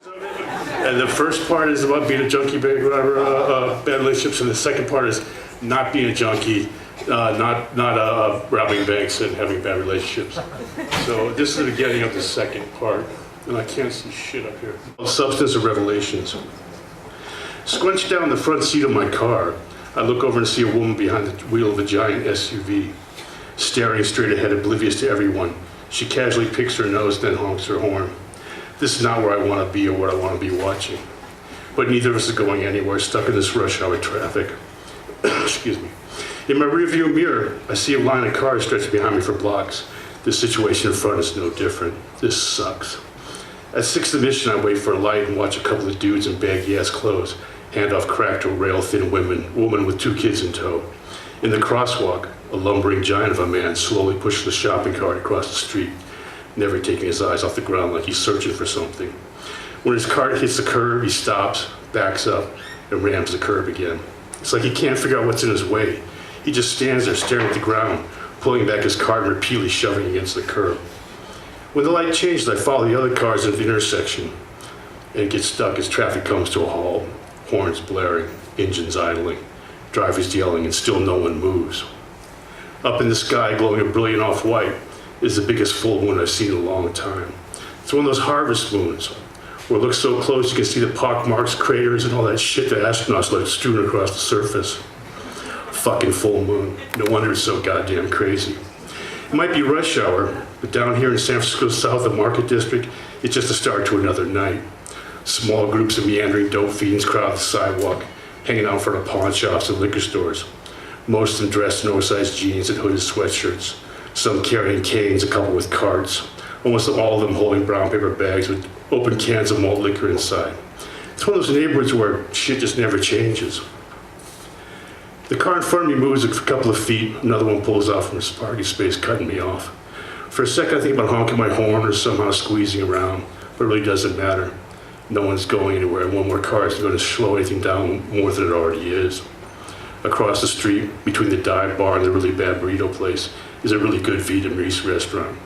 And the first part is about being a junkie, bad relationships, and the second part is not being a junkie, not robbing banks and having bad relationships. So this is the beginning of the second part, and I can't see shit up here. Substance of revelations. Scrunched down the front seat of my car, I look over and see a woman behind the wheel of a giant SUV, staring straight ahead, oblivious to everyone. She casually picks her nose, then honks her horn. This is not where I want to be or what I want to be watching. But neither of us is going anywhere, stuck in this rush hour traffic. Excuse me. In my rearview mirror, I see a line of cars stretching behind me for blocks. The situation in front is no different. This sucks. At 6th and Mission, I wait for a light and watch a couple of dudes in baggy-ass clothes hand off crack to a rail-thin woman with 2 kids in tow. In the crosswalk, a lumbering giant of a man slowly pushes the shopping cart across the street, never taking his eyes off the ground like he's searching for something. When his cart hits the curb, he stops, backs up, and rams the curb again. It's like he can't figure out what's in his way. He just stands there staring at the ground, pulling back his cart and repeatedly shoving against the curb. When the light changes, I follow the other cars into the intersection and get stuck as traffic comes to a halt, horns blaring, engines idling, drivers yelling, and still no one moves. Up in the sky, glowing a brilliant off-white, is the biggest full moon I've seen in a long time. It's one of those harvest moons, where it looks so close you can see the pock marks, craters, and all that shit that astronauts let strewn across the surface. Fucking full moon. No wonder it's so goddamn crazy. It might be rush hour, but down here in San Francisco South, the Market District, it's just a start to another night. Small groups of meandering dope fiends crowd the sidewalk, hanging out in front of pawn shops and liquor stores. Most of them dressed in oversized jeans and hooded sweatshirts. Some carrying canes, a couple with carts. Almost all of them holding brown paper bags with open cans of malt liquor inside. It's one of those neighborhoods where shit just never changes. The car in front of me moves a couple of feet. Another one pulls off from its parking space, cutting me off. For a second, I think about honking my horn or somehow squeezing around, but it really doesn't matter. No one's going anywhere, and one more car isn't going to slow anything down more than it already is. Across the street, between the dive bar and the really bad burrito place, is a really good Vietnamese restaurant.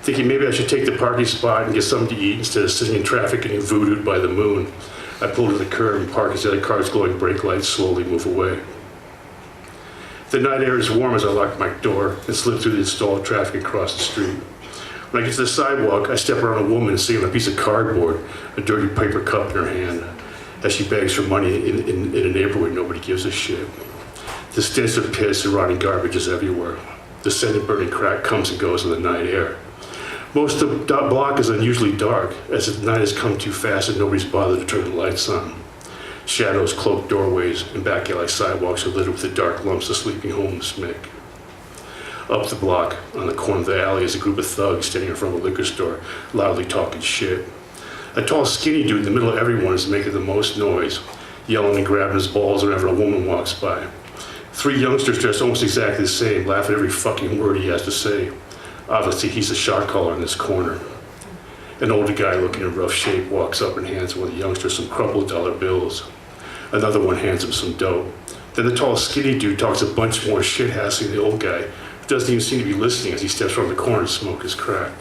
Thinking maybe I should take the parking spot and get something to eat instead of sitting in traffic getting voodooed by the moon, I pull to the curb and park as the other car's glowing brake lights slowly move away. The night air is warm as I lock my door and slip through the installed traffic across the street. When I get to the sidewalk, I step around a woman sitting on a piece of cardboard, a dirty paper cup in her hand, as she begs for money in a neighborhood where nobody gives a shit. The stench of piss and rotting garbage is everywhere. The scent of burning crack comes and goes in the night air. Most of the block is unusually dark, as if the night has come too fast and nobody's bothered to turn the lights on. Shadows cloak doorways, and back alley sidewalks are littered with the dark lumps of sleeping homeless make. Up the block, on the corner of the alley, is a group of thugs standing in front of a liquor store, loudly talking shit. A tall, skinny dude in the middle of everyone is making the most noise, yelling and grabbing his balls whenever a woman walks by. 3 youngsters dressed almost exactly the same, laugh at every fucking word he has to say. Obviously, he's the shot caller in this corner. An older guy looking in rough shape walks up and hands one of the youngsters some crumpled dollar bills. Another one hands him some dope. Then the tall, skinny dude talks a bunch more shit, hassling the old guy, who doesn't even seem to be listening as he steps around the corner to smoke his crack.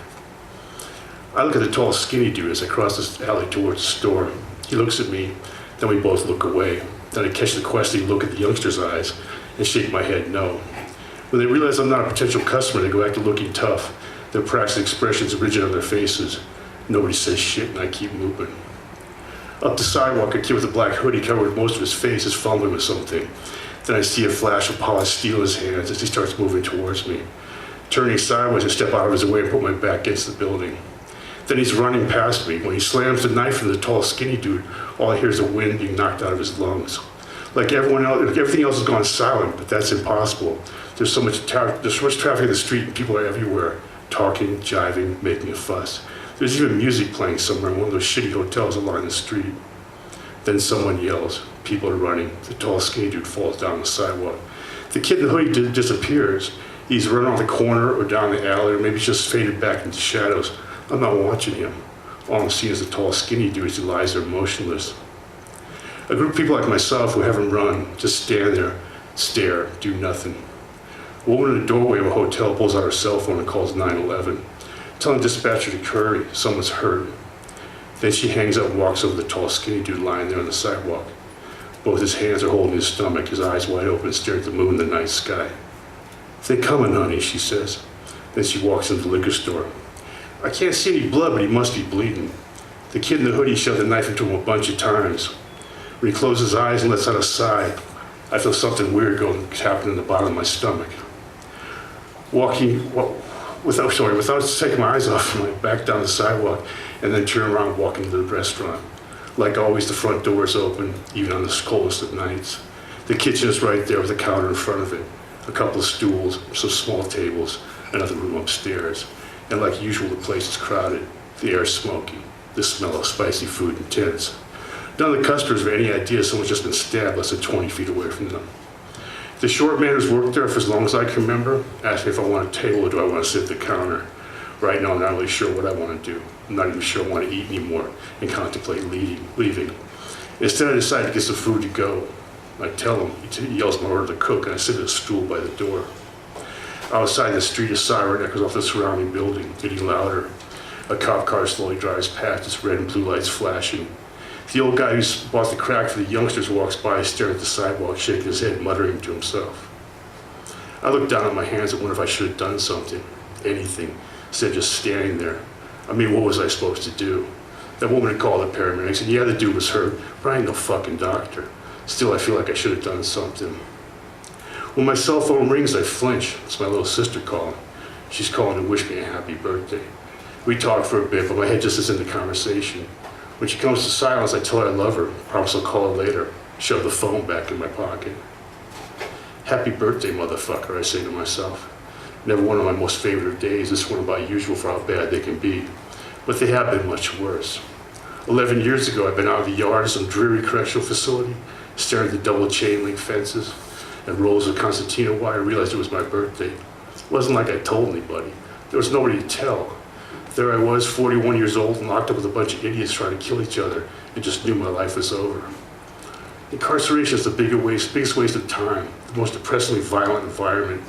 I look at the tall, skinny dude as I cross this alley towards the store. He looks at me, then we both look away. Then I catch the questioning look at the youngster's eyes and shake my head no. When they realize I'm not a potential customer, they go back to looking tough, their practiced expressions rigid on their faces. Nobody says shit, and I keep moving. Up the sidewalk, a kid with a black hoodie covered most of his face is fumbling with something. Then I see a flash of polished steel in his hands as he starts moving towards me. Turning sideways, I step out of his way and put my back against the building. Then he's running past me. When he slams the knife into the tall, skinny dude, all I hear is the wind being knocked out of his lungs. Like everyone else, everything else has gone silent, but that's impossible. There's so much traffic in the street, and people are everywhere, talking, jiving, making a fuss. There's even music playing somewhere in one of those shitty hotels along the street. Then someone yells. People are running. The tall, skinny dude falls down the sidewalk. The kid in the hoodie disappears. He's run off the corner or down the alley, or maybe just faded back into shadows. I'm not watching him. All I'm seeing is the tall, skinny dude as he lies there motionless. A group of people like myself who haven't run just stand there, stare, do nothing. A woman in the doorway of a hotel pulls out her cell phone and calls 911, telling dispatcher to hurry, someone's hurt. Then she hangs up and walks over the tall, skinny dude lying there on the sidewalk. Both his hands are holding his stomach, his eyes wide open, staring at the moon in the night sky. "They're coming, honey," she says. Then she walks into the liquor store. "I can't see any blood, but he must be bleeding." The kid in the hoodie shoved the knife into him a bunch of times. When he closes his eyes and lets out a sigh, I feel something weird happening in the bottom of my stomach. Without taking my eyes off him, I back down the sidewalk and then turn around and walk into the restaurant. Like always, the front door is open, even on the coldest of nights. The kitchen is right there with a counter in front of it, a couple of stools, some small tables, another room upstairs. And like usual, the place is crowded. The air is smoky. The smell of spicy food intense. None of the customers have any idea someone's just been stabbed less than 20 feet away from them. The short man who's worked there for as long as I can remember asked me if I want a table or do I want to sit at the counter. Right now, I'm not really sure what I want to do. I'm not even sure I want to eat anymore and contemplate leaving. Instead, I decided to get some food to go. I tell him, he yells my order to cook, and I sit at a stool by the door. Outside the street, a siren echoes off the surrounding building, getting louder. A cop car slowly drives past, its red and blue lights flashing. The old guy who bought the crack for the youngsters walks by, staring at the sidewalk, shaking his head, muttering to himself. I look down at my hands and wonder if I should have done something, anything, instead of just standing there. I mean, what was I supposed to do? That woman had called the paramedics, and yeah, the dude was hurt, but I ain't no fucking doctor. Still, I feel like I should have done something. When my cell phone rings, I flinch. It's my little sister calling. She's calling to wish me a happy birthday. We talk for a bit, but my head just isn't in the conversation. When she comes to silence, I tell her I love her. Promise I'll call her later. Shove the phone back in my pocket. Happy birthday, motherfucker, I say to myself. Never one of my most favorite days. This one about usual for how bad they can be. But they have been much worse. 11 years ago, I'd been out of the yard of some dreary correctional facility, staring at the double chain link fences and rolls of concertina wire. I realized it was my birthday. It wasn't like I told anybody. There was nobody to tell. There I was, 41 years old, and locked up with a bunch of idiots trying to kill each other, and just knew my life was over. Incarceration is the biggest waste of time, the most depressingly violent environment.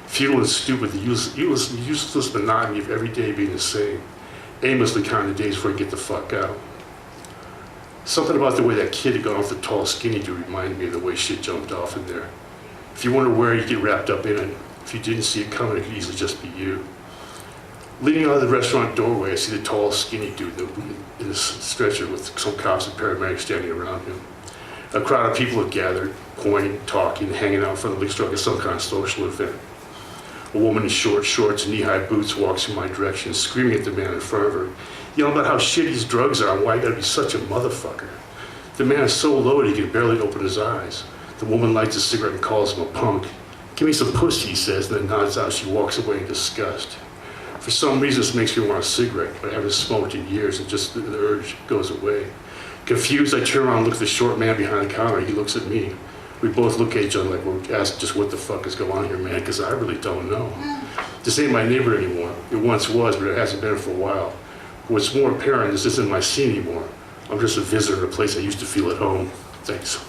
Futile and stupid, the useless monotony of every day being the same. Aimlessly counting the days before I get the fuck out. Something about the way that kid had gone off the tall, skinny dude reminded me of the way shit jumped off in there. If you wonder where you get wrapped up in it, if you didn't see it coming, it could easily just be you. Leaning out of the restaurant doorway, I see the tall, skinny dude in a stretcher with some cops and paramedics standing around him. A crowd of people have gathered, pointing, talking, hanging out in front of the liquor store like it's some kind of social event. A woman in short shorts and knee-high boots walks in my direction, screaming at the man in front of her, yelling about how shitty his drugs are and why he gotta be such a motherfucker. The man is so loaded he can barely open his eyes. The woman lights a cigarette and calls him a punk. "Give me some pussy," he says, and then nods out. She walks away in disgust. For some reason, this makes me want a cigarette, but I haven't smoked in years, and just the urge goes away. Confused, I turn around and look at the short man behind the counter. He looks at me. We both look at each other like we're asked just what the fuck is going on here, man, because I really don't know. This ain't my neighborhood anymore. It once was, but it hasn't been for a while. What's more apparent is this isn't my scene anymore. I'm just a visitor at a place I used to feel at home. Thanks.